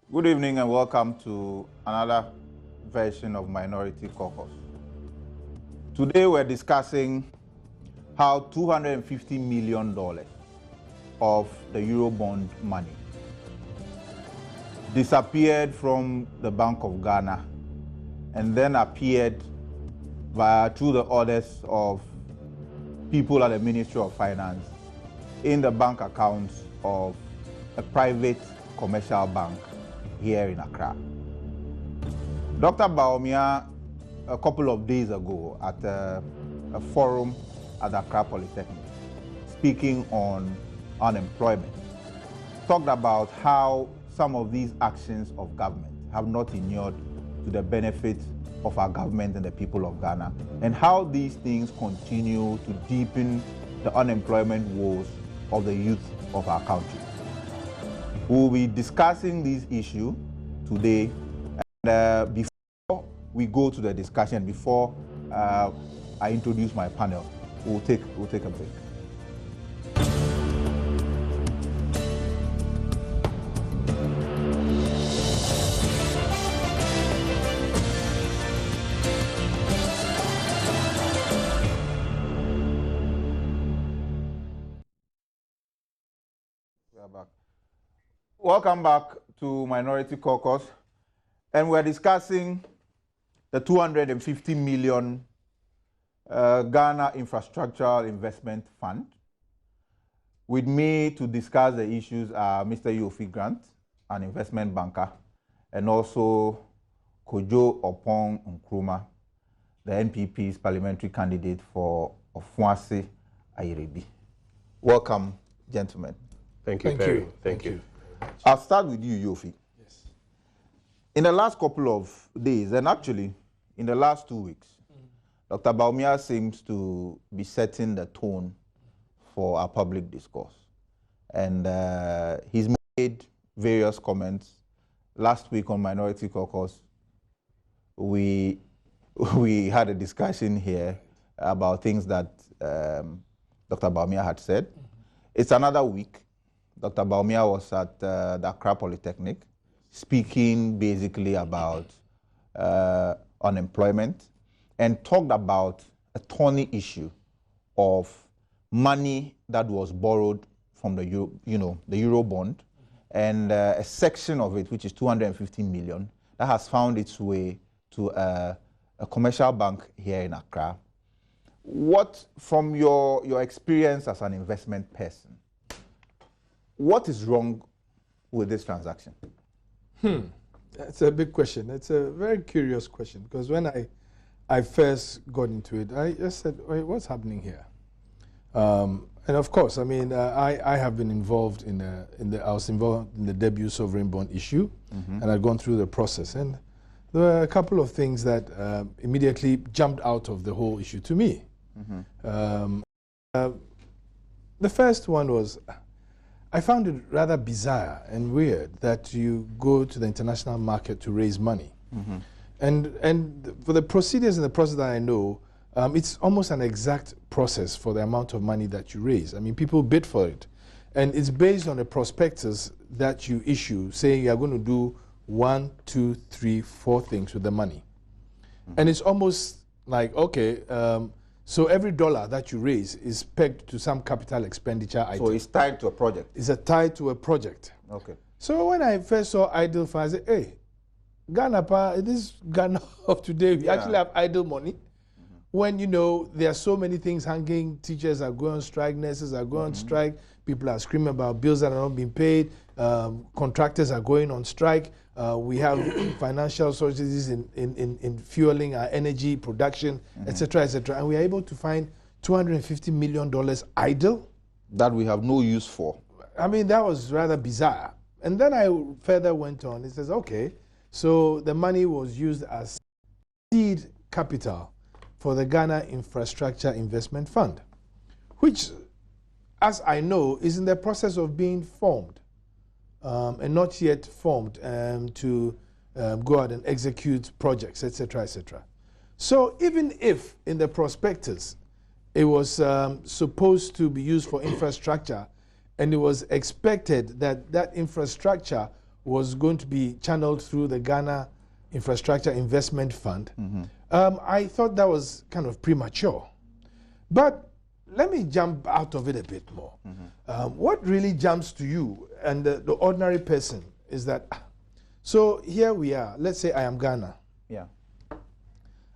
Good evening and welcome to another version of Minority Caucus. Today we're discussing how $250 million of the Eurobond money disappeared from the Bank of Ghana and then appeared through the orders of people at the Ministry of Finance in the bank accounts of a private commercial bank here in Accra. Dr. Bawumia, a couple of days ago at a forum at Accra Polytechnic, speaking on unemployment, talked about how some of these actions of government have not inured to the benefit of our government and the people of Ghana, and how these things continue to deepen the unemployment woes of the youth of our country. We'll be discussing this issue today, and before we go to the discussion, before I introduce my panel, we'll take a break. We are back. Welcome back to Minority Caucus, and we're discussing the $250 million Ghana Infrastructural Investment Fund. With me to discuss the issues are Mr. Gov't, an investment banker, and also Kojo Opong Nkrumah, the NPP's parliamentary candidate for Ofuase Ayerebi. Welcome, gentlemen. Thank you. Thank you. I'll start with you, Yofi. Yes. In the last couple of days, and actually in the last 2 weeks, Dr. Bawumia seems to be setting the tone for our public discourse. And he's made various comments. Last week on Minority Caucus, we had a discussion here about things that Dr. Bawumia had said. It's another week. Dr. Bawumia was at the Accra Polytechnic speaking basically about unemployment and talked about a thorny issue of money that was borrowed from the Eurobond, and a section of it, which is $250 million, that has found its way to a commercial bank here in Accra. What, from your experience as an investment person, what is wrong with this transaction? That's a big question. It's a very curious question, because when I first got into it, I just said, wait, what's happening here? And of course, I mean, I have been involved I was involved in the debut sovereign bond issue, and I'd gone through the process. And there were a couple of things that immediately jumped out of the whole issue to me. The first one was, I found it rather bizarre and weird that you go to the international market to raise money. And for the procedures and the process that I know, it's almost an exact process for the amount of money that you raise. I mean, people bid for it. And it's based on a prospectus that you issue saying you're going to do 1, 2, 3, 4 things with the money. And it's almost like, okay, so every dollar that you raise is pegged to some capital expenditure item. So it's tied to a project? It's tied to a project. Okay. So when I first saw idle funds, I said, hey, Ghana, this Ghana of today, we actually have idle money. When, you know, there are so many things hanging, teachers are going on strike, nurses are going on strike, people are screaming about bills that are not being paid, contractors are going on strike, we have financial sources in fueling our energy production, etc., etc. And we are able to find $250 million idle. That we have no use for. I mean, that was rather bizarre. And then I further went on. It says, okay, so the money was used as seed capital for the Ghana Infrastructure Investment Fund, which, as I know, is in the process of being formed. And not yet formed to go out and execute projects, etc., etc. So even if in the prospectus it was supposed to be used for infrastructure, and it was expected that that infrastructure was going to be channeled through the Ghana Infrastructure Investment Fund, I thought that was kind of premature. But let me jump out of it a bit more. What really jumps to you and the ordinary person is that, so here we are, let's say I am Ghana. Yeah.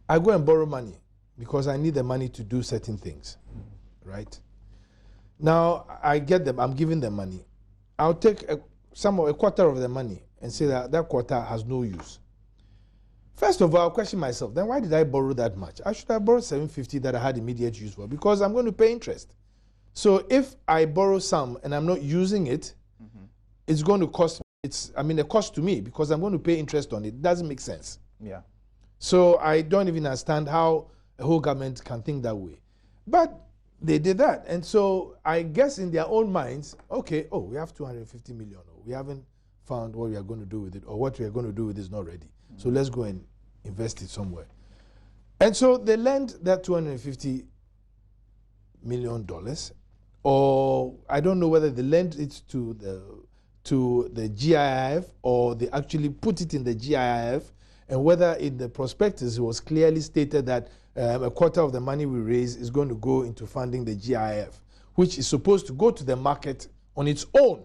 I go and borrow money because I need the money to do certain things, right? Now, I get them, I'm giving them money. I'll take a quarter of the money and say that that quarter has no use. First of all, I'll question myself, then why did I borrow that much? I should have borrowed 750 that I had immediate use for, because I'm going to pay interest. So if I borrow some and I'm not using it, it's going to cost, a cost to me, because I'm going to pay interest on it. It doesn't make sense. Yeah. So I don't even understand how a whole government can think that way. But they did that. And so I guess in their own minds, okay, we have 250 million. We haven't found what we are going to do with it, or what we are going to do with it is not ready. So let's go and invest it somewhere. And so they lend that $250 million, or I don't know whether they lend it to the GIIF or they actually put it in the GIIF, and whether in the prospectus it was clearly stated that a quarter of the money we raise is going to go into funding the GIIF, which is supposed to go to the market on its own,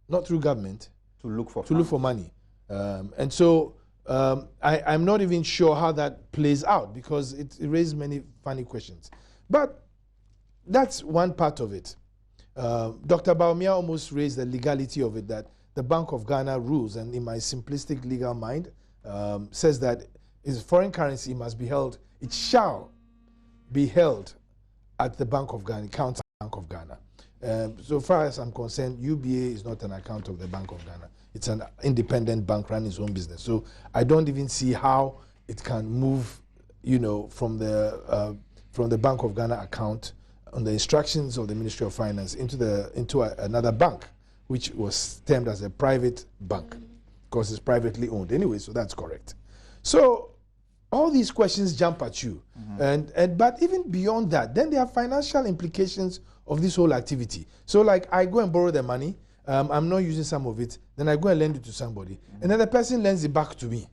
not through government, to look for money. And so I'm not even sure how that plays out, because it raised many funny questions. But that's one part of it. Dr. Baumia almost raised the legality of it, that the Bank of Ghana rules, and in my simplistic legal mind, says that is foreign currency must be held, it shall be held at the Bank of Ghana, counter Bank of Ghana. So far as I'm concerned, UBA is not an account of the Bank of Ghana. It's an independent bank running its own business. So I don't even see how it can move, from the Bank of Ghana account on the instructions of the Ministry of Finance into another bank, which was termed as a private bank, because it's privately owned anyway. So that's correct. So all these questions jump at you, but even beyond that, then there are financial implications of this whole activity. So like I go and borrow the money, I'm not using some of it, then I go and lend it to somebody, and then the person lends it back to me.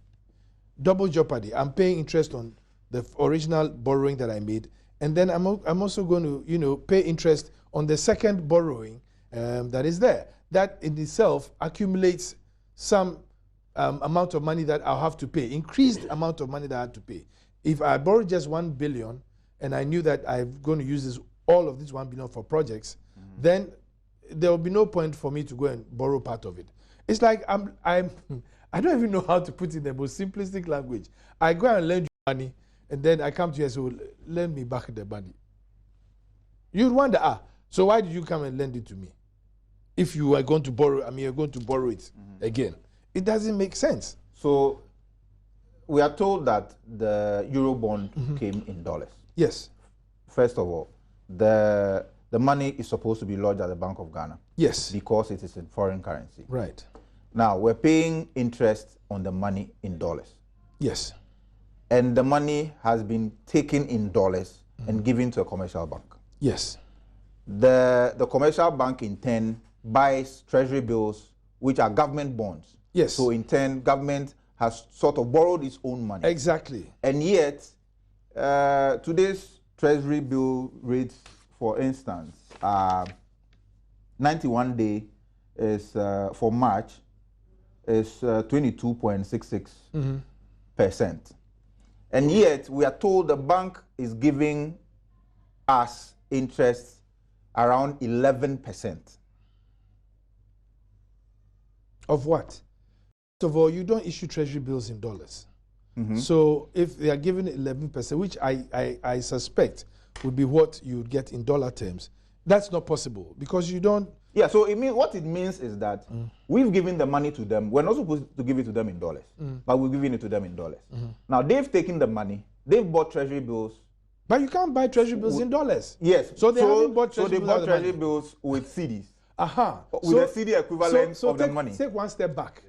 Double jeopardy. I'm paying interest on the original borrowing that I made, and then I'm also going to pay interest on the second borrowing that is there. That in itself accumulates some amount of money that I'll have to pay, increased amount of money that I have to pay. If I borrow just 1 billion and I knew that I'm going to use all of this 1 billion for projects, then there will be no point for me to go and borrow part of it. It's like I don't even know how to put it in the most simplistic language. I go and lend you money, and then I come to you and say, well, lend me back the money. You'd wonder, so why did you come and lend it to me? If you are going to borrow, you're going to borrow it again. It doesn't make sense. So we are told that the Eurobond came in dollars. Yes. First of all, the money is supposed to be lodged at the Bank of Ghana. Yes. Because it is in foreign currency. Right. Now, we're paying interest on the money in dollars. Yes. And the money has been taken in dollars and given to a commercial bank. Yes. The commercial bank in turn buys treasury bills, which are government bonds. Yes. So in turn, government has sort of borrowed its own money. Exactly. And yet, today's treasury bill rates, for instance, 91-day is for March is 22.66%. And yet, we are told the bank is giving us interest around 11%. Of what? First of all, you don't issue treasury bills in dollars. So if they are giving 11%, which I suspect would be what you would get in dollar terms, that's not possible, because you don't. Yeah, so what it means is that we've given the money to them. We're not supposed to give it to them in dollars, but we're giving it to them in dollars. Now, they've taken the money, they've bought treasury bills. But you can't buy treasury bills in dollars. Yes. So they haven't bought treasury bills. So they bought treasury bills with CDs. With the CD equivalent of the money. Take one step back.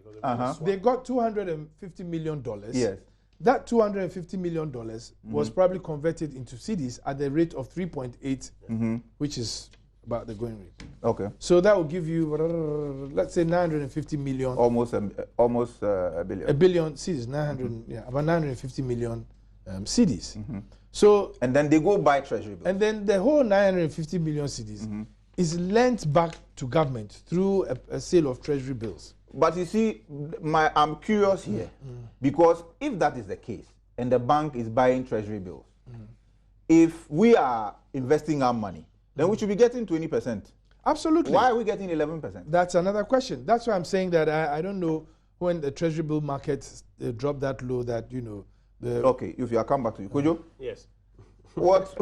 They got $250 million. Yes. That $250 million was probably converted into CDs at the rate of 3.8, which is about the going rate. Okay. So that will give you, let's say 950 million. Almost a billion. A billion cedis, 900, yeah, about 950 million cedis. So, and then they go buy treasury bills. And then the whole 950 million cedis is lent back to government through a sale of treasury bills. But you see, I'm curious here, because if that is the case, and the bank is buying treasury bills, if we are investing our money, then we should be getting 20%. Absolutely. Why are we getting 11%? That's another question. That's why I'm saying that I don't know when the treasury bill market dropped that low that, you know, okay, if you come back to you. Kojo? Yes. What?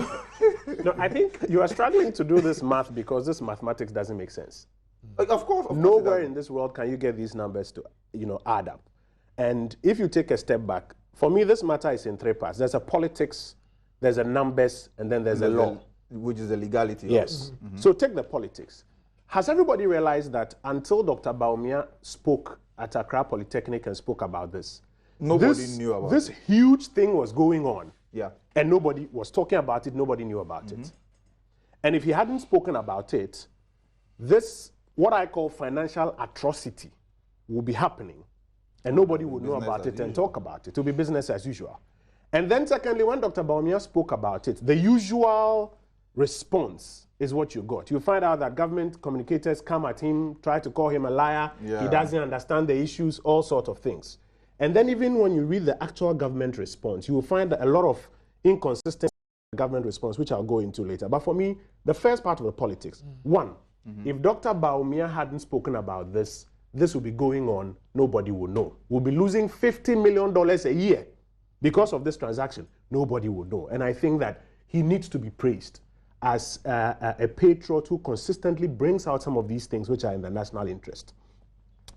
No, I think you are struggling to do this math because this mathematics doesn't make sense. Of course. Nowhere in this world can you get these numbers to, you know, add up. And if you take a step back, for me, this matter is in three parts. There's a politics, there's a numbers, and then there's a law. Which is the legality. Yes. So take the politics. Has everybody realized that until Dr. Bawumia spoke at Accra Polytechnic and spoke about this, nobody knew about this huge thing was going on. Yeah. And nobody was talking about it, nobody knew about it. And if he hadn't spoken about it, this, what I call financial atrocity, will be happening. And nobody would know about it and talk about it. It will be business as usual. And then secondly, when Dr. Bawumia spoke about it, the usual response is what you got. You find out that government communicators come at him, try to call him a liar. Yeah. He doesn't understand the issues, all sorts of things. And then even when you read the actual government response, you will find a lot of inconsistency in the government response, which I'll go into later. But for me, the first part of the politics, one, if Dr. Bawumia hadn't spoken about this, this would be going on, nobody would know. We'll be losing $50 million a year because of this transaction. Nobody would know. And I think that he needs to be praised as a patriot who consistently brings out some of these things which are in the national interest.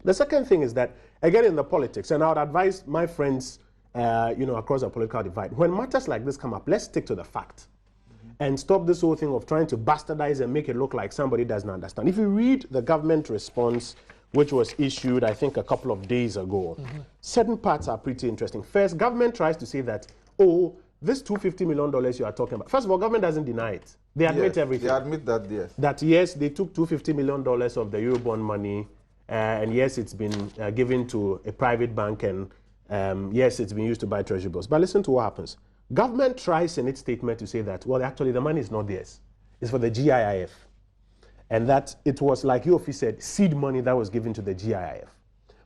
The second thing is that, again, in the politics, and I would advise my friends, you know, across the political divide, when matters like this come up, let's stick to the fact and stop this whole thing of trying to bastardize and make it look like somebody doesn't understand. If you read the government response, which was issued, I think, a couple of days ago, certain parts are pretty interesting. First, government tries to say that, oh, this $250 million you are talking about. First of all, government doesn't deny it. They admit everything. They admit that, yes. That, yes, they took $250 million of the Eurobond money, and yes, it's been given to a private bank, and yes, it's been used to buy treasury bills. But listen to what happens. Government tries in its statement to say that, well, actually, the money is not theirs. It's for the GIIF. And that it was, like Yofi said, seed money that was given to the GIIF.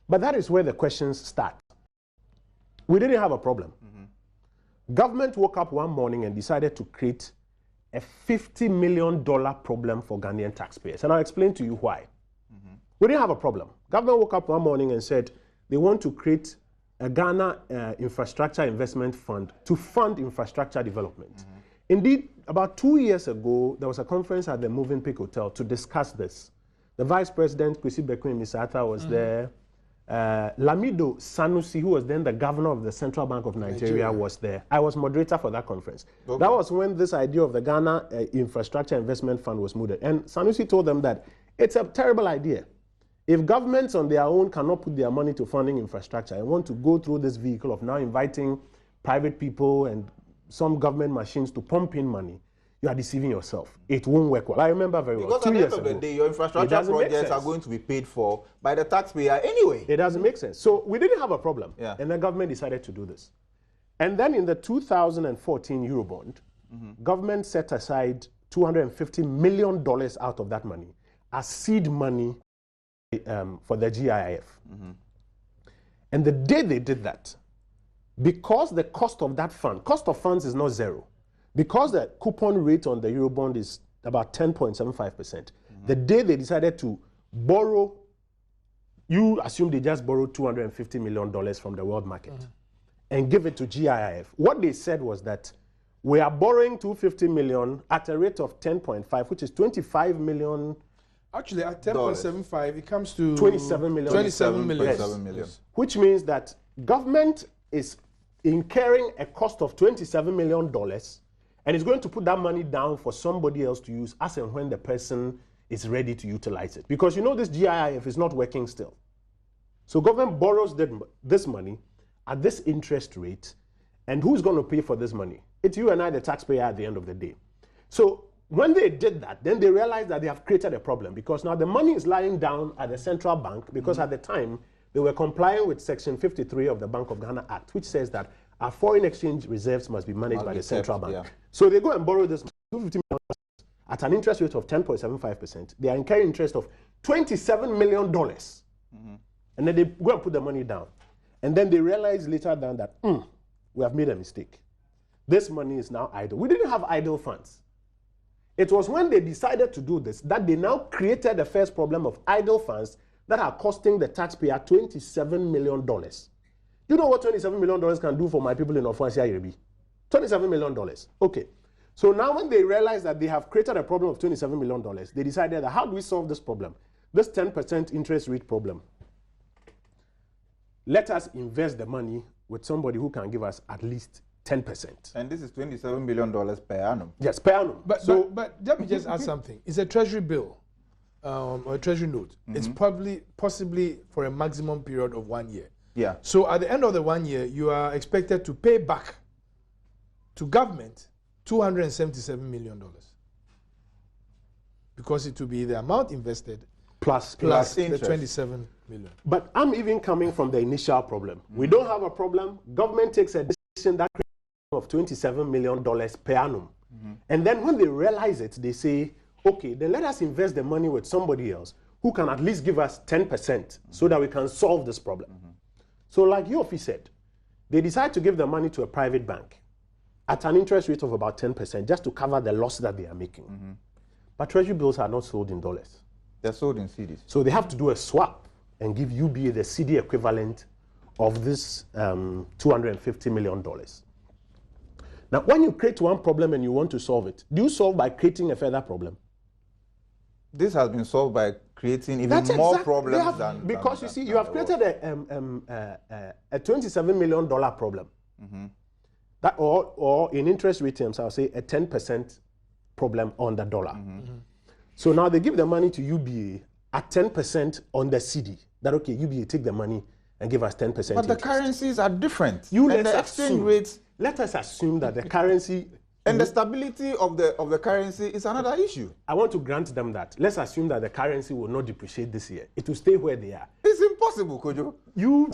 But that is where the questions start. We didn't have a problem. Government woke up one morning and decided to create a $50 million problem for Ghanaian taxpayers. And I'll explain to you why. We didn't have a problem. Government woke up one morning and said they want to create a Ghana Infrastructure Investment Fund to fund infrastructure development. Indeed, about 2 years ago, there was a conference at the Moving Peak Hotel to discuss this. The Vice President, Kwesi Bekwin Misata, was there. Lamido Sanusi, who was then the governor of the Central Bank of Nigeria, was there. I was moderator for that conference. Okay. That was when this idea of the Ghana Infrastructure Investment Fund was mooted. And Sanusi told them that it's a terrible idea. If governments on their own cannot put their money to funding infrastructure and want to go through this vehicle of now inviting private people and some government machines to pump in money, you are deceiving yourself. It won't work well. I remember very well. Because at the end of the day, your infrastructure projects are going to be paid for by the taxpayer anyway. It doesn't make sense. So we didn't have a problem. Yeah. And the government decided to do this. And then in the 2014 Eurobond, government set aside $250 million out of that money as seed money for the GIIF. And the day they did that, because the cost of that fund, cost of funds is not zero, because the coupon rate on the Eurobond is about 10.75%, the day they decided to borrow, you assume they just borrowed $250 million from the world market and give it to GIIF. What they said was that we are borrowing $250 million at a rate of 10.5, which is 25 million. Actually, at 10.75, it comes to 27 million. 27 million. Yes. Which means that government is incurring a cost of $27 million and is going to put that money down for somebody else to use as and when the person is ready to utilize it. Because you know this GIIF is not working still. So government borrows this money at this interest rate, and who's going to pay for this money? It's you and I, the taxpayer, at the end of the day. So when they did that, then they realized that they have created a problem because now the money is lying down at the central bank because at the time they were complying with Section 53 of the Bank of Ghana Act, which says that our foreign exchange reserves must be managed by the central bank. Yeah. So they go and borrow this $250 million at an interest rate of 10.75%. They are incurring interest of $27 million. And then they go and put the money down. And then they realize later down that, we have made a mistake. This money is now idle. We didn't have idle funds. It was when they decided to do this that they now created the first problem of idle funds that are costing the taxpayer $27 million. You know what $27 million can do for my people in Ofuasia Yerebi? $27 million. Okay. So now when they realize that they have created a problem of $27 million, they decided that how do we solve this problem? This 10% interest rate problem. Let us invest the money with somebody who can give us at least 10%. And this is $27 million per annum. Yes, per annum. But let me just add something. It's a treasury bill or a treasury note. It's possibly for a maximum period of 1 year. Yeah. So at the end of the 1 year, you are expected to pay back to government $277 million. Because it will be the amount invested plus the 27 million. But I'm even coming from the initial problem. We don't have a problem. Government takes a decision that creates of $27 million per annum. And then when they realize it, they say, okay, then let us invest the money with somebody else who can at least give us 10% so that we can solve this problem. So like Yofi said, they decide to give the money to a private bank at an interest rate of about 10% just to cover the loss that they are making. But treasury bills are not sold in dollars. They're sold in cedis. So they have to do a swap and give UBA the CD equivalent of this $250 million. Now, when you create one problem and you want to solve it, do you solve by creating a further problem? This has been solved by creating even more problems than... Because you see, you have created a $27 million problem. That, or in interest rate terms, I'll say a 10% problem on the dollar. So now they give the money to UBA at 10% on the CD. That, okay, UBA take the money and give us 10% But interest. the currencies are different. And the exchange rates... Let us assume that the currency... And the stability of the currency is another issue. I want to grant them that. Let's assume that the currency will not depreciate this year. It will stay where they are. It's impossible, Kojo. You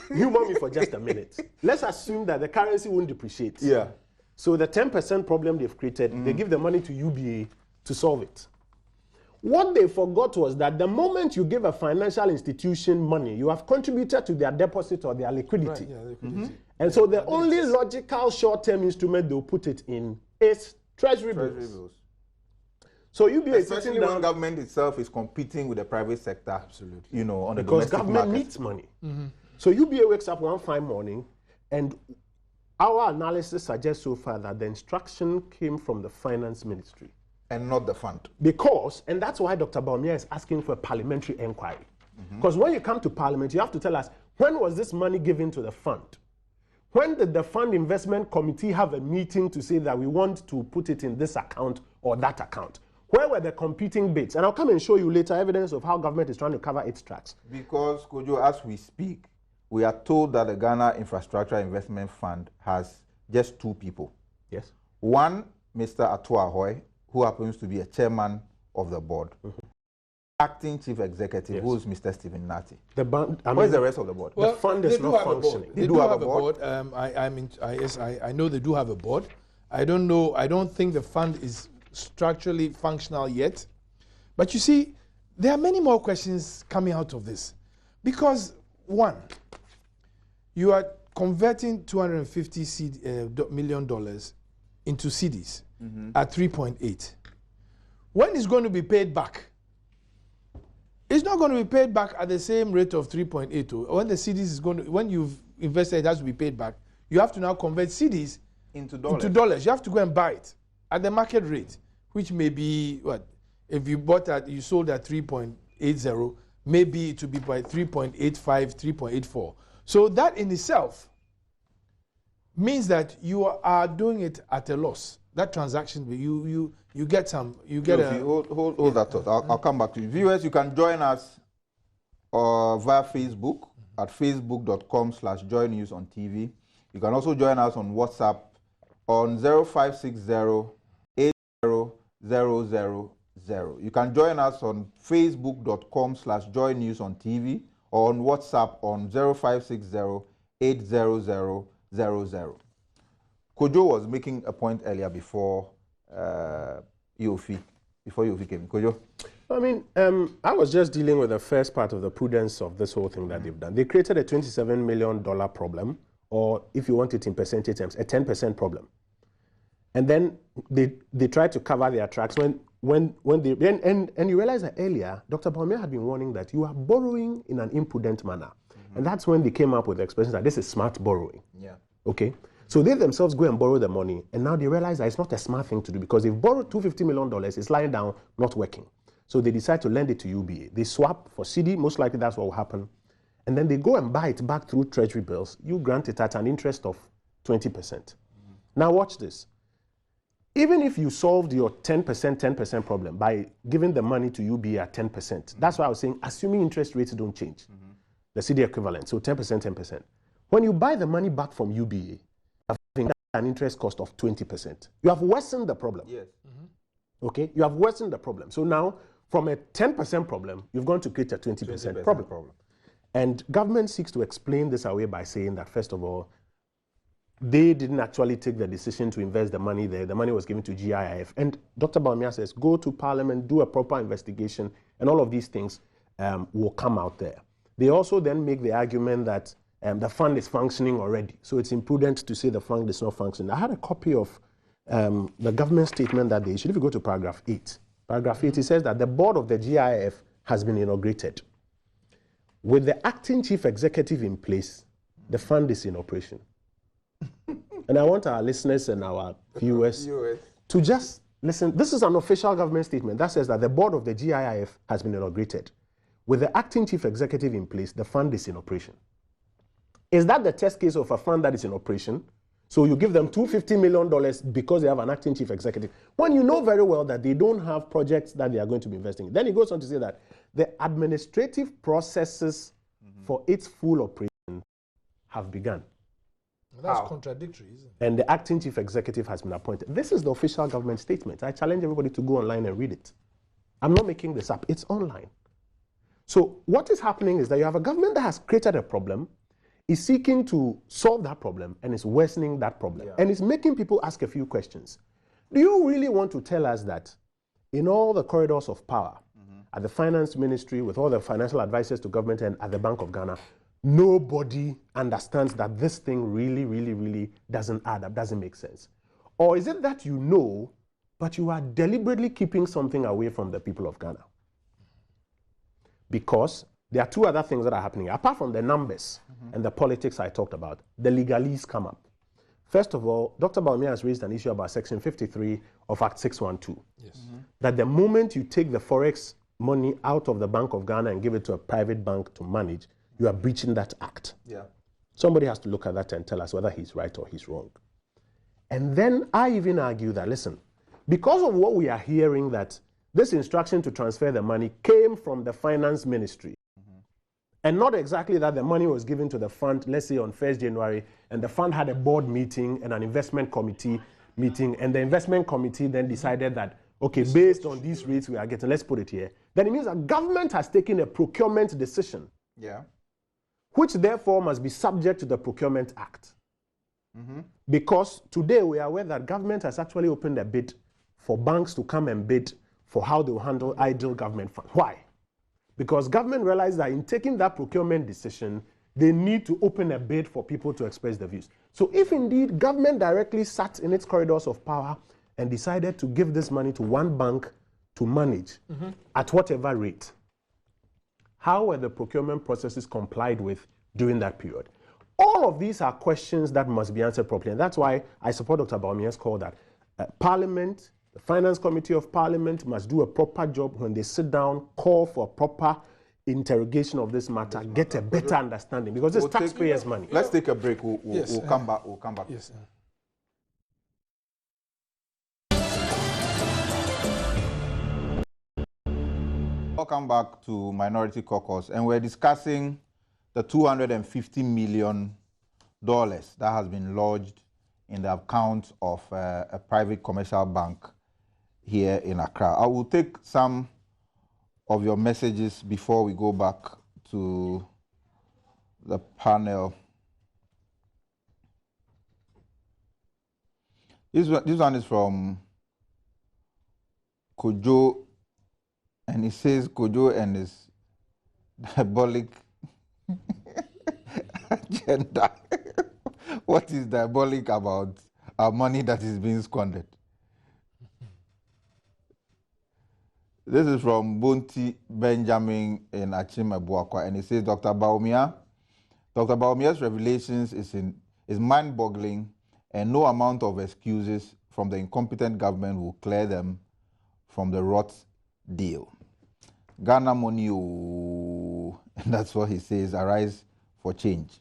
humor me for just a minute. Let's assume that the currency won't depreciate. Yeah. So the 10% problem they've created, they give the money to UBA to solve it. What they forgot was that the moment you give a financial institution money, you have contributed to their deposit or their liquidity. Right, yeah, liquidity. And so the only logical short-term instrument they'll put it in is treasury bills. So UBA is especially when government itself is competing with the private sector. Absolutely. You know, on because the domestic government market. needs money. So UBA wakes up one fine morning, and our analysis suggests so far that the instruction came from the finance ministry. And not the fund. Because, and that's why Dr. Baumia is asking for a parliamentary inquiry. Because when you come to parliament, you have to tell us, when was this money given to the fund? When did the fund investment committee have a meeting to say that we want to put it in this account or that account? Where were the competing bids? And I'll come and show you later evidence of how government is trying to cover its tracks. Because, Kojo, as we speak, we are told that the Ghana Infrastructure Investment Fund has just two people. Yes. One, Mr. Atuahoy, who happens to be a chairman of the board. Acting chief executive, who is Mr. Stephen Nati. Where's the rest of the board? Well, the fund is not functioning. They do have a board. I know they do have a board. I don't think the fund is structurally functional yet. But you see, there are many more questions coming out of this. Because, one, you are converting $250 million into CDs at 3.8. When is going to be paid back? It's not going to be paid back at the same rate of 3.8. When the CDs is going to, when you've invested, it has to be paid back. You have to now convert CDs into dollars. You have to go and buy it at the market rate, which may be what? If you bought at, you sold at 3.80, maybe it will be by 3.85, 3.84. So that in itself means that you are doing it at a loss. That transaction, you get some, hold that thought. I'll come back to you. Viewers, you can join us via Facebook at facebook.com/joynews-on-TV. You can also join us on WhatsApp on 0560 You can join us on facebook.com/joynewsontv or on WhatsApp on 0560-800-00. Kojo was making a point earlier before Yofi came. Kojo? I mean, I was just dealing with the first part of the prudence of this whole thing that they've done. They created a $27 million problem, or if you want it in percentage terms, a 10% problem. And then they tried to cover their tracks and you realize that earlier, Dr. Bawumia had been warning that you are borrowing in an imprudent manner. And that's when they came up with the expression that this is smart borrowing. Yeah. Okay? So they themselves go and borrow the money, and now they realize that it's not a smart thing to do because they've borrowed $250 million, it's lying down, not working. So they decide to lend it to UBA. They swap for CD, most likely that's what will happen. And then they go and buy it back through treasury bills. You grant it at an interest of 20%. Now watch this. Even if you solved your 10% problem by giving the money to UBA at 10%, that's why I was saying, assuming interest rates don't change, the CD equivalent, so 10%. When you buy the money back from UBA, having an interest cost of 20%, you have worsened the problem. Yes. Okay? You have worsened the problem. So now, from a 10% problem, you've gone to create a 20% problem. And government seeks to explain this away by saying that, first of all, they didn't actually take the decision to invest the money there. The money was given to GIIF. And Dr. Bawumia says, go to Parliament, do a proper investigation, and all of these things will come out there. They also then make the argument that the fund is functioning already. So it's imprudent to say the fund is not functioning. I had a copy of the government statement that they issued. If you go to paragraph 8, it says that the board of the GIIF has been inaugurated. With the acting chief executive in place, the fund is in operation. And I want our listeners and our viewers to just listen. This is an official government statement that says that the board of the GIIF has been inaugurated. With the acting chief executive in place, the fund is in operation. Is that the test case of a fund that is in operation? So you give them $250 million because they have an acting chief executive, when you know very well that they don't have projects that they are going to be investing in. Then he goes on to say that the administrative processes for its full operation have begun. That's contradictory, isn't it? And the acting chief executive has been appointed. This is the official government statement. I challenge everybody to go online and read it. I'm not making this up. It's online. So what is happening is that you have a government that has created a problem, is seeking to solve that problem, and is worsening that problem. And it's making people ask a few questions. Do you really want to tell us that in all the corridors of power, at the finance ministry, with all the financial advisors to government and at the Bank of Ghana, nobody understands that this thing really doesn't add up, doesn't make sense? Or is it that you know, but you are deliberately keeping something away from the people of Ghana? Because there are two other things that are happening. Apart from the numbers and the politics I talked about, the legalese come up. First of all, Dr. Bawumia has raised an issue about Section 53 of Act 612. Yes. That the moment you take the forex money out of the Bank of Ghana and give it to a private bank to manage, you are breaching that act. Yeah. Somebody has to look at that and tell us whether he's right or he's wrong. And then I even argue that, listen, because of what we are hearing, that this instruction to transfer the money came from the finance ministry, and not exactly that the money was given to the fund, let's say on 1st January, and the fund had a board meeting and an investment committee meeting, and the investment committee then decided that, okay, based on these rates we are getting, let's put it here, then it means that government has taken a procurement decision. Yeah. Which therefore must be subject to the Procurement Act. Because today we are aware that government has actually opened a bid for banks to come and bid for how they will handle idle government funds. Why? Because government realized that in taking that procurement decision, they need to open a bid for people to express their views. So if indeed government directly sat in its corridors of power and decided to give this money to one bank to manage at whatever rate, how were the procurement processes complied with during that period? All of these are questions that must be answered properly. And that's why I support Dr. Bawumia's call that Parliament, the Finance Committee of Parliament must do a proper job when they sit down, call for a proper interrogation of this matter, get a better understanding, because it's taxpayers' money. Let's take a break. We'll come back. We'll come back. Yes, Welcome back to Minority Caucus, and we're discussing the $250 million that has been lodged in the account of a private commercial bank here in Accra. I will take some of your messages before we go back to the panel. This one is from Kojo, and he says Kojo and his diabolic agenda. What is diabolic about our money that is being squandered? This is from Bunti Benjamin in Achimabuakwa, and he says, Dr. Baumia's revelations is mind-boggling, and no amount of excuses from the incompetent government will clear them from the rot deal. Ghana money, and that's what he says, arise for change.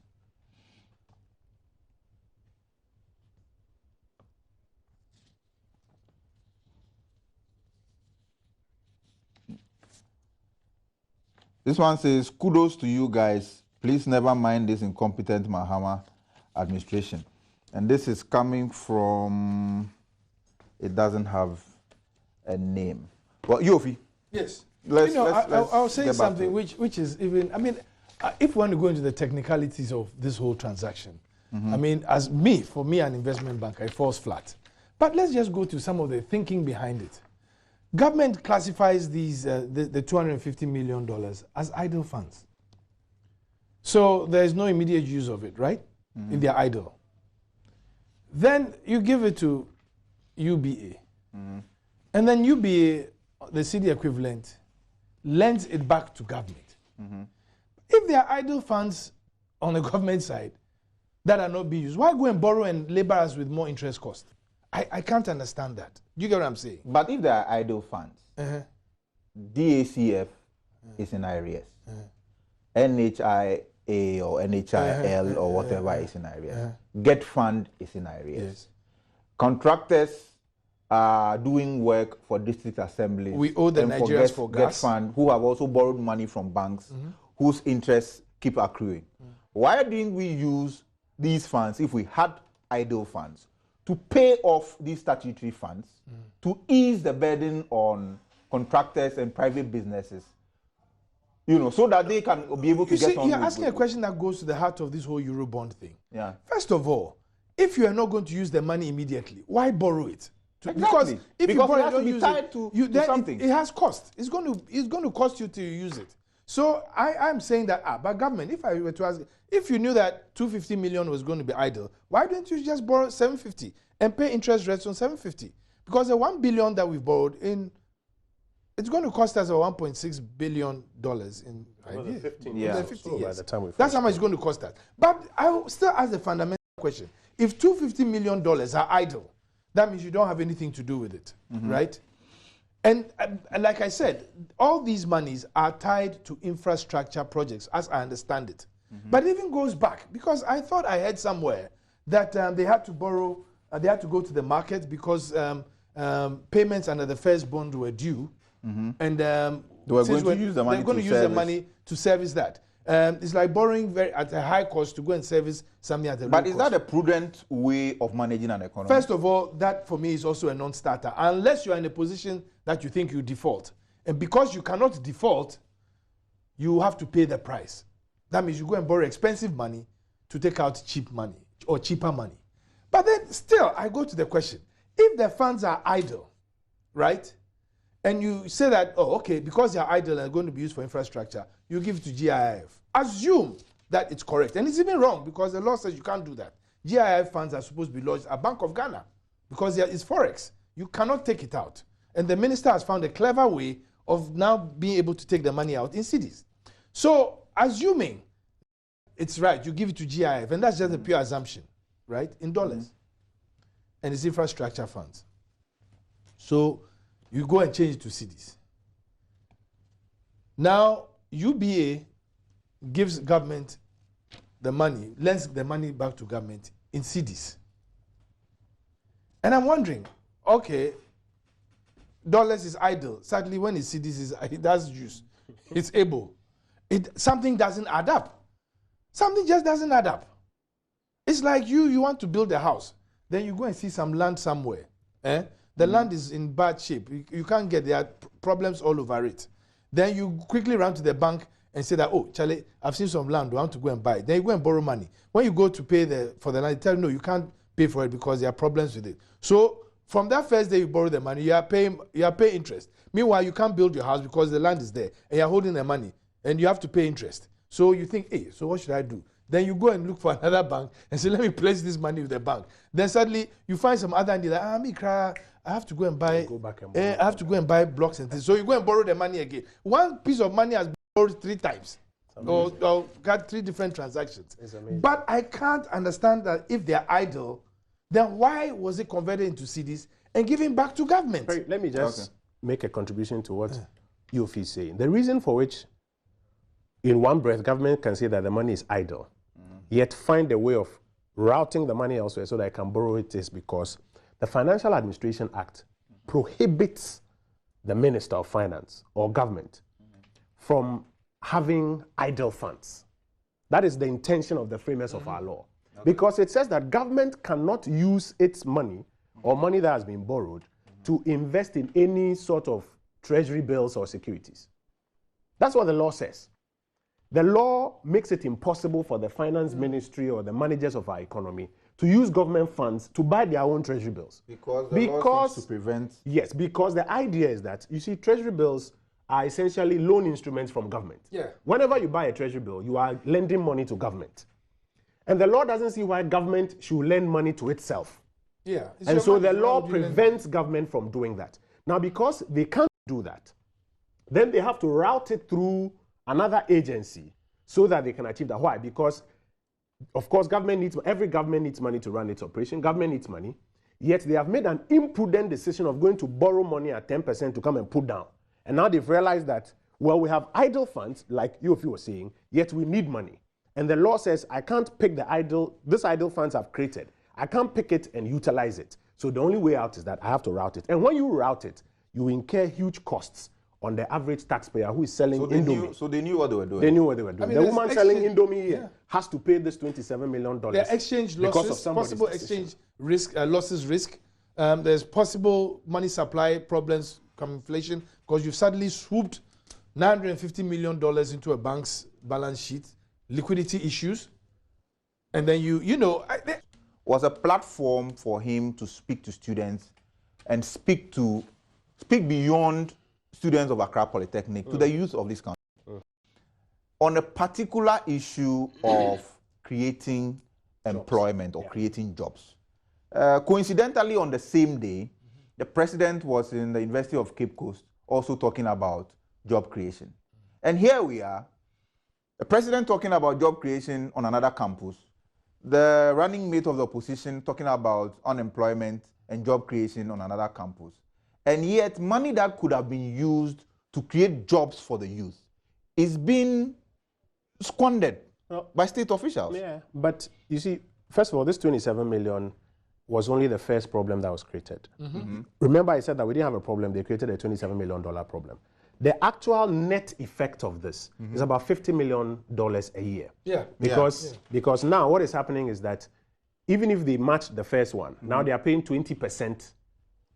This one says, kudos to you guys. Please never mind this incompetent Mahama administration. And this is coming from, it doesn't have a name. Well, Yofi. Yes. Let's I'll say something which which is even, I mean, if we want to go into the technicalities of this whole transaction, I mean, for me, an investment banker, it falls flat. But let's just go to some of the thinking behind it. Government classifies these the $250 million as idle funds. So there's no immediate use of it, right? If they're idle. Then you give it to UBA. And then UBA, the city equivalent, lends it back to government. If there are idle funds on the government side that are not being used, why go and borrow and labor us with more interest cost? I can't understand that. Do you get what I'm saying? But if there are idle funds, DACF is in arrears. NHIA or NHIL or whatever is in arrears. Get Fund is in arrears. Yes. Contractors are doing work for district assemblies. We owe the Nigerians for Get gas. Fund, who have also borrowed money from banks, whose interests keep accruing. Why didn't we use these funds, if we had idle funds, to pay off these statutory funds, to ease the burden on contractors and private businesses, so that they can be able to get on. You're asking a question that goes to the heart of this whole Eurobond thing. Yeah. First of all, if you are not going to use the money immediately, why borrow it? Exactly. Because if you borrow, it has to be tied to something. It has cost. It's going to cost you to use it. So I'm saying that, but government, if I were to ask, if you knew that 250 million was going to be idle, why don't you just borrow 750 and pay interest rates on 750? Because the 1 billion that we've borrowed in, it's going to cost us $1.6 billion in 5 years. 15 years. 15 By the time we That's how much it's going to cost us. But I will still ask the fundamental question. If $250 million are idle, that means you don't have anything to do with it, right? And like I said, all these monies are tied to infrastructure projects, as I understand it. But it even goes back, because I thought I heard somewhere that they had to borrow, they had to go to the market because payments under the first bond were due. And they were going to use the money they're going to use the money to service that. It's like borrowing at a high cost to go and service something at a low cost. But is that a prudent way of managing an economy? First of all, that for me is also a non-starter, unless you are in a position that you think you default. And because you cannot default, you have to pay the price. That means you go and borrow expensive money to take out cheap money or cheaper money. But then still, I go to the question, if the funds are idle, right? And you say that, oh, okay, because they are idle and going to be used for infrastructure, you give it to GIF. Assume that it's correct. And it's even wrong because the law says you can't do that. GIF funds are supposed to be lodged at Bank of Ghana because it's Forex. You cannot take it out. And the minister has found a clever way of now being able to take the money out in cities. So, assuming it's right, you give it to GIF, and that's just a pure assumption, right, in dollars. And it's infrastructure funds. So, you go and change it to cities. Now, UBA gives government the money, lends the money back to government in cities. And I'm wondering, okay, dollars is idle. Sadly, when it's cities, it does use. It's able. Something doesn't add up. Something just doesn't add up. It's like you want to build a house. Then you go and see some land somewhere. The land is in bad shape. You can't get there. Are problems all over it. Then you quickly run to the bank and say that, oh, Charlie, I've seen some land. I want to go and buy it. Then you go and borrow money. When you go to pay for the land, they tell you, no, you can't pay for it because there are problems with it. So from that first day you borrow the money, you are paying interest. Meanwhile, you can't build your house because the land is there and you're holding the money and you have to pay interest. So you think, hey, so what should I do? Then you go and look for another bank and say, let me place this money with the bank. Then suddenly you find some other and you're like, I have to go and buy, I have to go and buy blocks and things. So you go and borrow the money again. One piece of money has been borrowed 3 times. Or got 3 different transactions. But I can't understand that if they're idle, then why was it converted into CDs and given back to government? Let me just make a contribution to what Yofi is saying. The reason for which, in one breath, government can say that the money is idle, yet find a way of routing the money elsewhere so that I can borrow it is because the Financial Administration Act prohibits the Minister of Finance or government from having idle funds. That is the intention of the framers of our law. Because it says that government cannot use its money or money that has been borrowed to invest in any sort of treasury bills or securities. That's what the law says. The law makes it impossible for the finance ministry or the managers of our economy to use government funds to buy their own treasury bills. Because the law seems to prevent... Yes, because the idea is that, you see, treasury bills are essentially loan instruments from government. Yeah. Whenever you buy a treasury bill, you are lending money to government. And the law doesn't see why government should lend money to itself. Yeah. And so the law prevents government from doing that. Now, because they can't do that, then they have to route it through another agency so that they can achieve that. Why? Because, of course, every government needs money to run its operation. Government needs money. Yet they have made an imprudent decision of going to borrow money at 10% to come and put down. And now they've realized that, well, we have idle funds, like you were saying, yet we need money. And the law says, I can't pick this idle funds I've created. I can't pick it and utilize it. So the only way out is that I have to route it. And when you route it, you incur huge costs on the average taxpayer who is selling Indomie. So they knew what they were doing. They knew what they were doing. The woman selling Indomie here has to pay this $27 million. There are exchange losses, possible exchange losses risk. There's possible money supply problems from inflation because you've suddenly swooped $950 million into a bank's balance sheet, liquidity issues, and then was a platform for him to speak to students and speak beyond students of Accra Polytechnic to the youth of this country on a particular issue of creating employment or creating jobs. Coincidentally, on the same day, the president was in the University of Cape Coast also talking about job creation. And here we are, the president talking about job creation on another campus, the running mate of the opposition talking about unemployment and job creation on another campus. And yet, money that could have been used to create jobs for the youth is being squandered by state officials. Yeah, but you see, first of all, this 27 million was only the first problem that was created. Remember I said that we didn't have a problem, they created a $27 million problem. The actual net effect of this is about $50 million a year. Yeah. Because now what is happening is that even if they match the first one, now they are paying 20%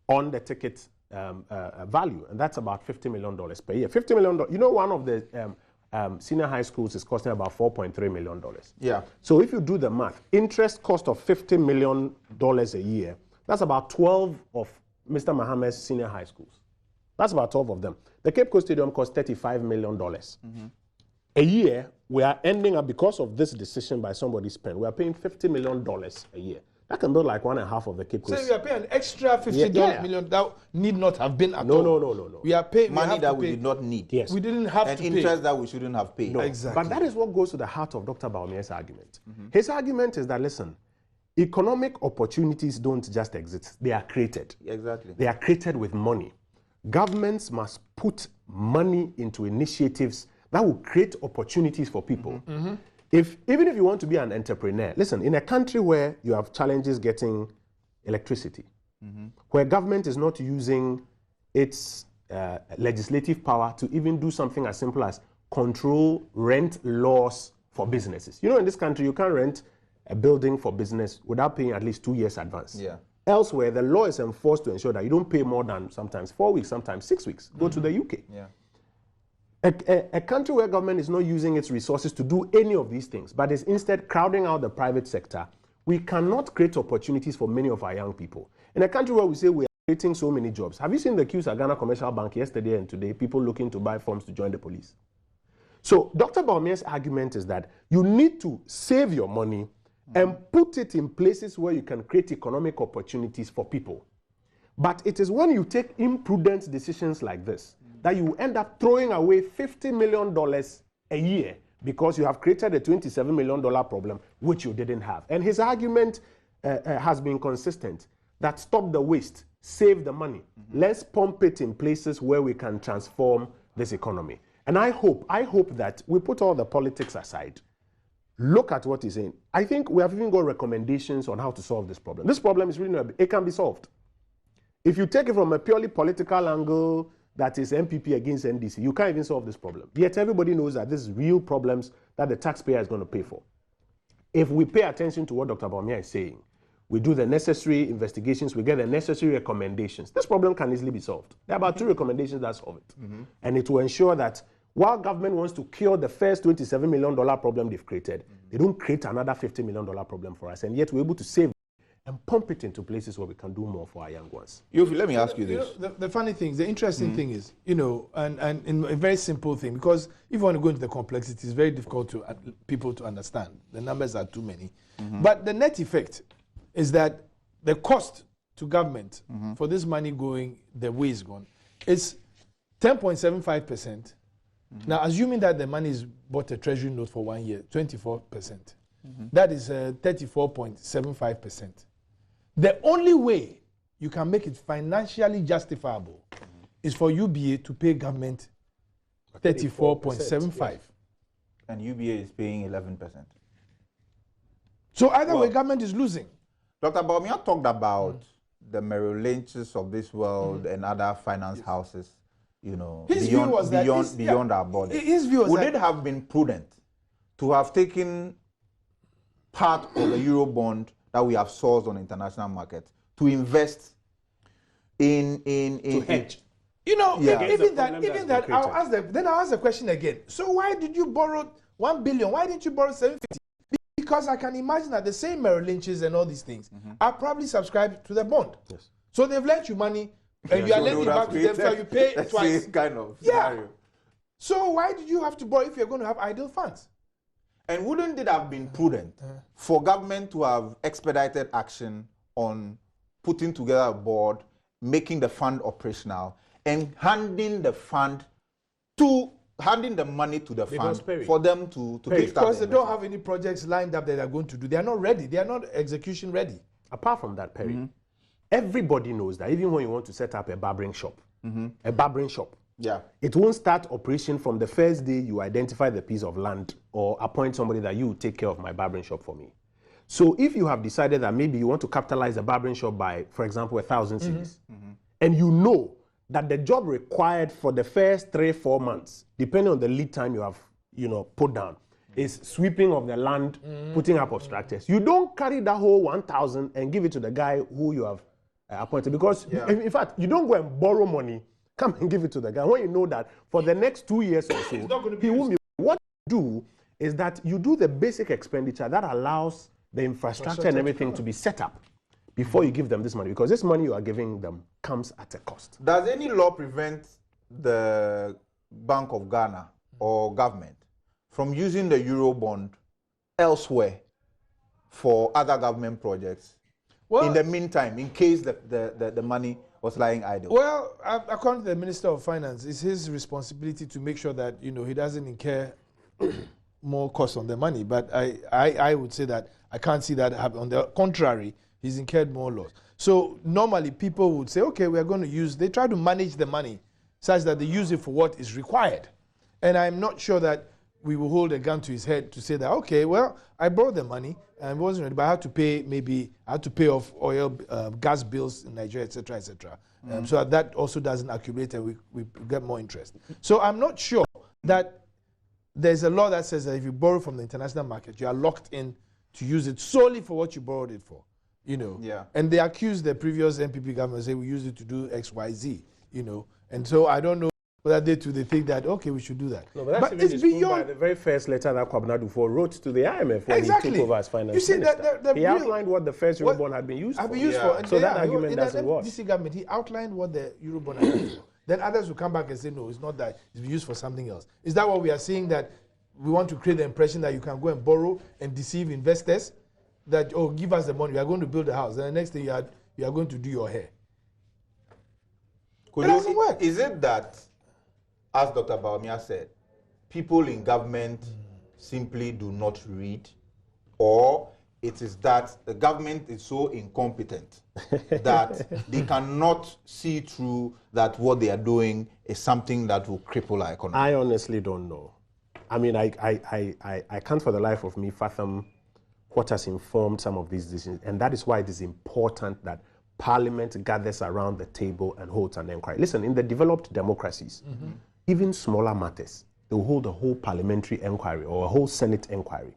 on the ticket value, and that's about $50 million per year. $50 million, you know, one of the senior high schools is costing about $4.3 million. Yeah. So if you do the math, interest cost of $50 million a year, that's about 12 of Mr. Mahama's senior high schools. That's about 12 of them. The Cape Coast Stadium cost $35 million. A year, we are ending up, because of this decision by somebody's pen, we are paying $50 million a year. That can build like 1.5 of the Cape Coast. So we are paying an extra $50 million that need not have been at all. No. We are paying money that we did not need. Yes. We didn't have and to interest pay. that we shouldn't have paid. No. Exactly. But that is what goes to the heart of Dr. Bawumia's argument. His argument is that, listen, economic opportunities don't just exist. They are created. Exactly. They are created with money. Governments must put money into initiatives that will create opportunities for people. Even if you want to be an entrepreneur, listen, in a country where you have challenges getting electricity, where government is not using its legislative power to even do something as simple as control rent laws for businesses. You know, in this country, you can't rent a building for business without paying at least 2 years advance. Yeah. Elsewhere, the law is enforced to ensure that you don't pay more than sometimes 4 weeks, sometimes 6 weeks. Go to the UK. Yeah. A country where government is not using its resources to do any of these things, but is instead crowding out the private sector, we cannot create opportunities for many of our young people. In a country where we say we are creating so many jobs, have you seen the queues at Ghana Commercial Bank yesterday and today, people looking to buy forms to join the police? So Dr. Bawumia's argument is that you need to save your money and put it in places where you can create economic opportunities for people. But it is when you take imprudent decisions like this that you end up throwing away $50 million a year because you have created a $27 million problem, which you didn't have. And his argument has been consistent, that stop the waste, save the money. Let's pump it in places where we can transform this economy. And I hope that we put all the politics aside, look at what he's saying. I think we have even got recommendations on how to solve this problem. This problem is really not, it can be solved. If you take it from a purely political angle, that is MPP against NDC, you can't even solve this problem. Yet everybody knows that this is real problems that the taxpayer is going to pay for. If we pay attention to what Dr. Bawumia is saying, we do the necessary investigations, we get the necessary recommendations, this problem can easily be solved. There are about 2 recommendations that solve it. And it will ensure that while government wants to cure the first $27 million problem they've created, they don't create another $50 million problem for us. And yet we're able to save and pump it into places where we can do more for our young ones. Yofi, let me ask you this. The funny thing, the interesting thing is, and in a very simple thing, because if you want to go into the complexity, it's very difficult to people to understand. The numbers are too many. But the net effect is that the cost to government for this money going the way it's gone is 10.75%. Now, assuming that the money is bought a treasury note for 1 year, 24%. That is 34.75%. The only way you can make it financially justifiable is for UBA to pay government 34.75. And UBA is paying 11%. So either way, government is losing. Dr. Bawumia talked about the Merrill Lynch's of this world and other finance houses, beyond our borders. His view was Would it have been prudent to have taken part of the Eurobond that we have sourced on the international market to invest in hedge? Even that I'll ask the question again. So why did you borrow 1 billion? Why didn't you borrow 750? Because I can imagine that the same Merrill Lynch's and all these things are probably subscribed to the bond. Yes. So they've lent you money and you are lending back to them, so you pay twice. Kind of scenario. So why did you have to borrow if you're going to have idle funds? And wouldn't it have been prudent for government to have expedited action on putting together a board, making the fund operational, and handing the money to the fund for them to kickstart? Because they don't have any projects lined up that they're going to do. They are not ready. They are not execution ready. Apart from that, Perry, everybody knows that even when you want to set up a barbering shop, it won't start operation from the first day you identify the piece of land or appoint somebody that you will take care of my barbering shop for me. So if you have decided that maybe you want to capitalize a barbering shop by, for example, 1,000 cedis, and you know that the job required for the first 3-4 months, depending on the lead time you have, put down, is sweeping of the land, putting up of structures. You don't carry that whole 1,000 and give it to the guy who you have appointed, because in fact, you don't go and borrow money, come and give it to the guy when you know that for the next 2 years or so, he won't be. What you do is that you do the basic expenditure that allows the infrastructure and everything to be set up before you give them this money, because this money you are giving them comes at a cost. Does any law prevent the Bank of Ghana or government from using the Eurobond elsewhere for other government projects in the meantime, in case the money was lying idle? Well, according to the Minister of Finance, it's his responsibility to make sure that he doesn't incur more costs on the money. But I would say that I can't see that happen. On the contrary, he's incurred more loss. So normally people would say, okay, we are going to use. They try to manage the money such that they use it for what is required. And I'm not sure that we will hold a gun to his head to say that, okay, well, I borrowed the money and it wasn't ready, but I had to pay off oil, gas bills in Nigeria, etc., etc. So that also doesn't accumulate and we get more interest. So I'm not sure that there's a law that says that if you borrow from the international market, you are locked in to use it solely for what you borrowed it for. you know. Yeah. And they accused the previous NPP government, say we used it to do X, Y, Z, you know. And so I don't know whether they think that, okay, we should do that. No, but that's it's beyond. By the very first letter that Kwabena Dufo wrote to the IMF when Exactly. he took over as finance You see, minister. He outlined what the first Eurobond had been used for. And so that argument doesn't work. DC government, he outlined what the Eurobond had been used for. Then others will come back and say, no, it's not that. It's been used for something else. Is that what we are seeing, that we want to create the impression that you can go and borrow and deceive investors? That, oh, give us the money, we are going to build a house. And the next thing you are going to do your hair. It doesn't work. Is it that, as Dr. Bawumia said, people in government simply do not read, or it is that the government is so incompetent that they cannot see through that what they are doing is something that will cripple our economy? I honestly don't know. I mean, I can't for the life of me fathom what has informed some of these decisions, and that is why it is important that Parliament gathers around the table and holds an inquiry. Listen, in the developed democracies, even smaller matters, they will hold a whole parliamentary inquiry or a whole Senate inquiry,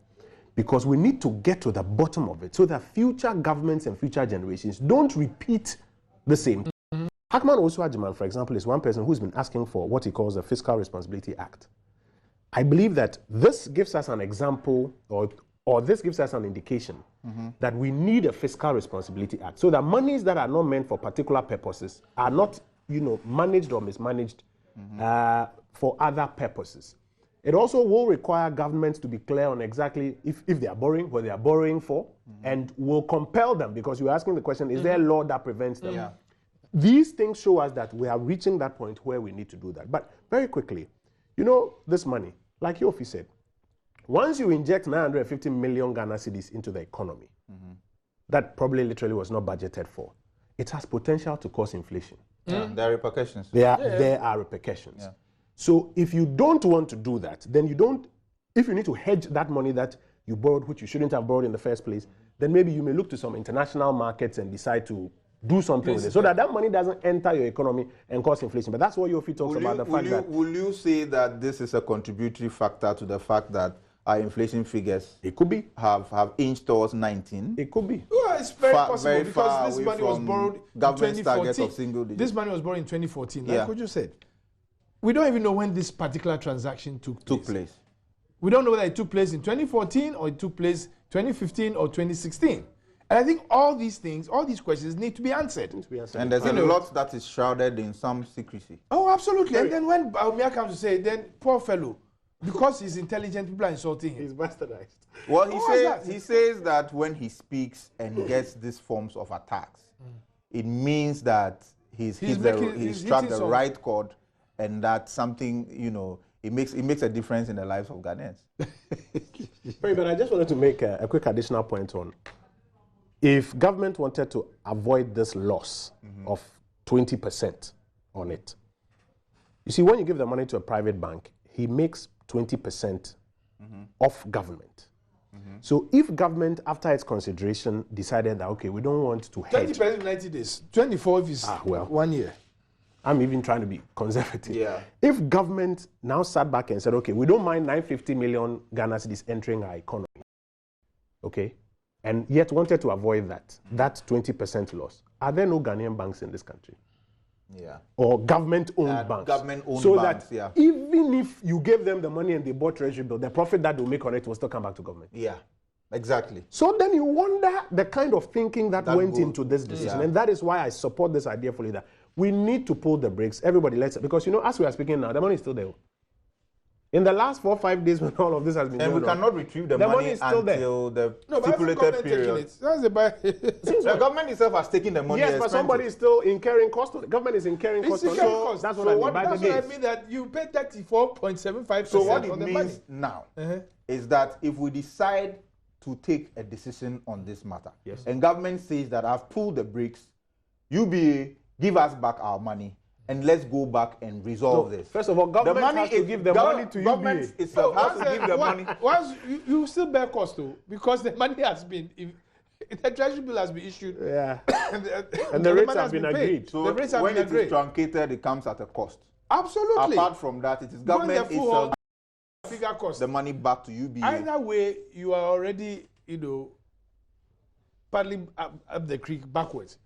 because we need to get to the bottom of it so that future governments and future generations don't repeat the same. Hackman Osuajiman, for example, is one person who's been asking for what he calls the Fiscal Responsibility Act. I believe that this gives us an example, or this gives us an indication that we need a Fiscal Responsibility Act, so that monies that are not meant for particular purposes are not, managed or mismanaged for other purposes. It also will require governments to be clear on exactly if they are borrowing, what they are borrowing for, and will compel them, because you're asking the question, is there a law that prevents them? Yeah. These things show us that we are reaching that point where we need to do that. But very quickly, this money, like Yofi said, once you inject 950 million Ghana cedis into the economy, that probably literally was not budgeted for, it has potential to cause inflation. There are repercussions. There are repercussions. Yeah. So if you don't want to do that, then if you need to hedge that money that you borrowed, which you shouldn't have borrowed in the first place, then maybe you may look to some international markets and decide to do something with it, so that money doesn't enter your economy and cause inflation. But that's what Yofi talks about, the fact that... Will you say that this is a contributory factor to the fact that our inflation figures have inched towards 19? It could be. Well, it's very possible, very because this money was borrowed in 2014. Of single digits. This money was borrowed in 2014, like what you said. We don't even know when this particular transaction took place. We don't know whether it took place in 2014 or it took place 2015 or 2016. And I think all these things, all these questions need to be answered. And there's a lot that is shrouded in some secrecy. Oh, absolutely. And then when Bawumia comes to say, then poor fellow, because he's intelligent, people are insulting him. He's bastardized. Well, he says that when he speaks and gets these forms of attacks, it means that he's struck the right chord, and that something, it makes a difference in the lives of Ghanaians. But I just wanted to make a quick additional point on, if government wanted to avoid this loss of 20% on it, you see, when you give the money to a private bank, he makes 20% of government. So if government, after its consideration, decided that, okay, we don't want to hedge... 20% in 90 days, 24 if it's 1 year. I'm even trying to be conservative. Yeah. If government now sat back and said, okay, we don't mind 950 million Ghana cedis entering our economy, okay, and yet wanted to avoid that 20% loss, are there no Ghanaian banks in this country? Yeah. Or government-owned banks? Government-owned so banks, that even if you gave them the money and they bought treasury bill, the profit that they'll make on it will still come back to government. Yeah, exactly. So then you wonder the kind of thinking that went into this decision. And that is why I support this idea fully, that we need to pull the brakes. Everybody, because as we are speaking now, the money is still there. In the last 4 or 5 days when all of this has been and going we cannot retrieve the money until the stipulated period. The government itself has taken the money. Yes, but somebody is still incurring cost on it. The government is incurring cost on it. That's what I mean by the gates. That's what I mean, that you pay 34.75%. So what it means now is that if we decide to take a decision on this matter, and government says that I've pulled the brakes, UBA, give us back our money, and let's go back and resolve this. First of all, government has to give the money to government itself has to give the money. Once you still bear cost though, because the money has been, the treasury bill has been issued. Yeah. and the rates have been agreed. So when it is truncated, it comes at a cost. Absolutely. Apart from that, it is government itself figure cost the money back to UBA. Either way, you are already, paddling up the creek backwards.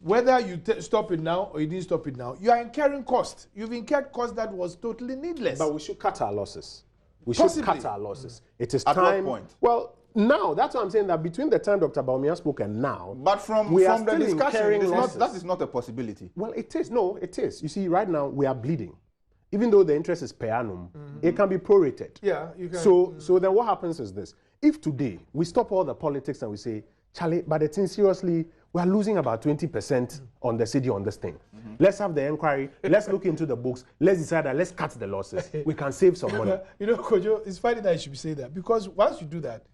Whether you stop it now or you didn't stop it now, you are incurring cost. You've incurred cost that was totally needless. But we should cut our losses. We should cut our losses. It is time. At what point? Well, now, that's what I'm saying, that between the time Dr. Bawumia spoke and now, but from we are the still discussion, that is not a possibility. Well, it is. No, it is. You see, right now, we are bleeding. Even though the interest is per annum, it can be prorated. Yeah, you can. So then what happens is this. If today we stop all the politics and we say, Charlie, but the thing seriously, we are losing about 20% on the city on this thing. Let's have the inquiry. Let's look into the books. Let's decide that let's cut the losses. We can save some money. You know, Kojo, it's funny that you should be saying that, because once you do that,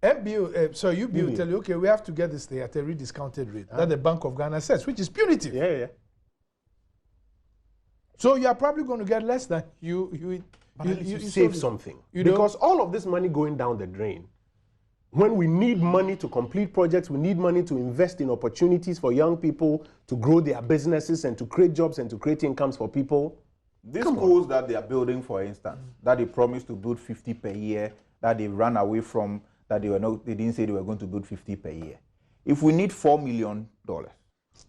UB will tell you, okay, we have to get this thing at a rediscounted rate that the Bank of Ghana says, which is punitive. Yeah. So you are probably going to get less than you save something. Because all of this money going down the drain, when we need money to complete projects, we need money to invest in opportunities for young people to grow their businesses and to create jobs and to create incomes for people. These schools that they are building, for instance, that they promised to build 50 per year, that they ran away from, that they didn't say they were going to build 50 per year. If we need $4 million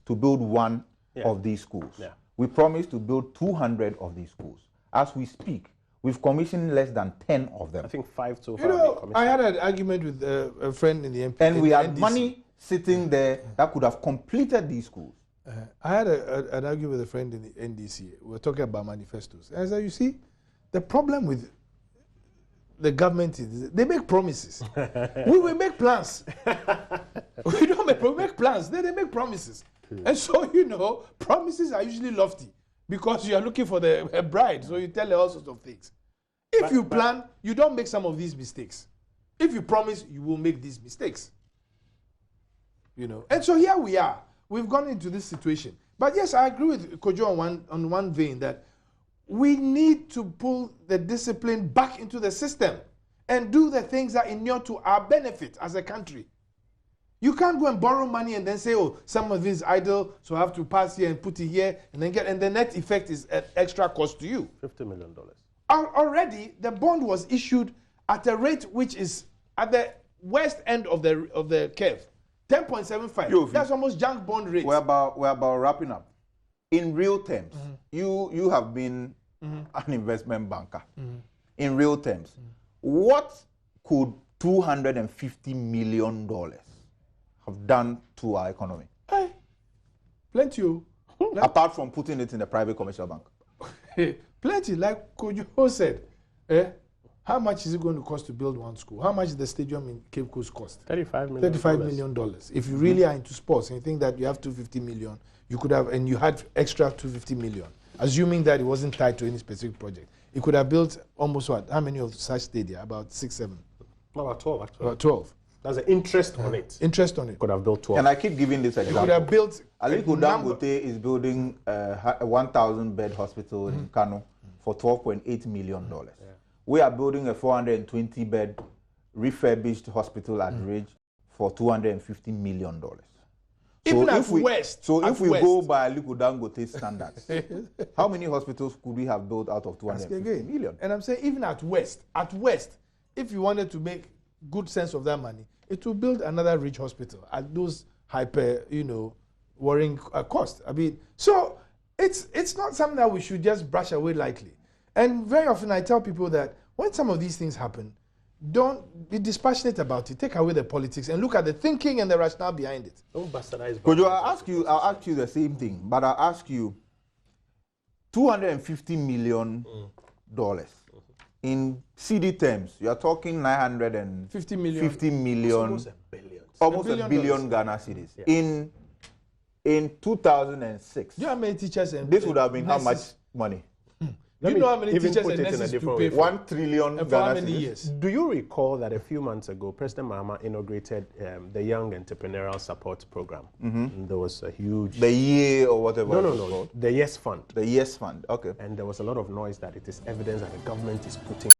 to build one of these schools, we promised to build 200 of these schools. As we speak, we've commissioned less than 10 of them. I think 5 so far. You know, I had an argument with a friend in the MP. And we had money sitting there that could have completed these schools. I had an argument with a friend in the NDC. We were talking about manifestos. And I said, you see, the problem with the government is they make promises. We will make plans. We don't make plans. They make promises. And so, you know, promises are usually lofty because you are looking for a bride. So you tell her all sorts of things. If you plan, you don't make some of these mistakes. If you promise, you will make these mistakes. You know. And so here we are. We've gone into this situation. But yes, I agree with Kojo on one vein that we need to pull the discipline back into the system and do the things that inure to our benefit as a country. You can't go and borrow money and then say, oh, some of it is idle, so I have to pass here and put it here, and then and the net effect is an extra cost to you. $50 million. Already, the bond was issued at a rate which is at the worst end of the curve, 10.75. That's almost junk bond rate. We're about wrapping up. In real terms, you have been an investment banker. In real terms, what could $250 million have done to our economy? Plenty. Apart from putting it in the private commercial bank. Plenty, like Kojo said. How much is it going to cost to build one school? How much is the stadium in Cape Coast cost? $35 million. $35 million. If you really are into sports and you think that you have $250 million, you could have, and you had extra $250 million, assuming that it wasn't tied to any specific project, you could have built almost what? How many of such stadia? About 6, 7? About 12, actually. About 12. That's the interest on it. Interest on it. Could have built 12. And I keep giving this example. You could have built. Aliko Dangote is building a 1,000-bed hospital in Kano for $12.8 million. We are building a 420-bed refurbished hospital at Ridge for $250 million. Even at West. So if we go by Aliko Dangote standards, how many hospitals could we have built out of $250 million? And I'm saying even at West, if you wanted to make good sense of that money, it will build another Ridge hospital at those hyper, worrying cost. I mean, so it's not something that we should just brush away lightly. And very often I tell people that when some of these things happen, don't be dispassionate about it. Take away the politics and look at the thinking and the rationale behind it. Don't bastardize. Kojo, I'll ask you the same thing, but I'll ask you $250 million in CD terms. You are talking 950 million. Almost a billion. Almost a billion Ghana cedis. Yeah. In 2006. Do you know how many teachers and this would have been how much money? Do you know how many teachers and nurses to pay for? 1 trillion and for how many years? Do you recall that a few months ago, President Mahama inaugurated the Young Entrepreneurial Support Program? And there was a huge... The year or whatever. No. The Yes Fund. The Yes Fund, okay. And there was a lot of noise that it is evidence that the government is putting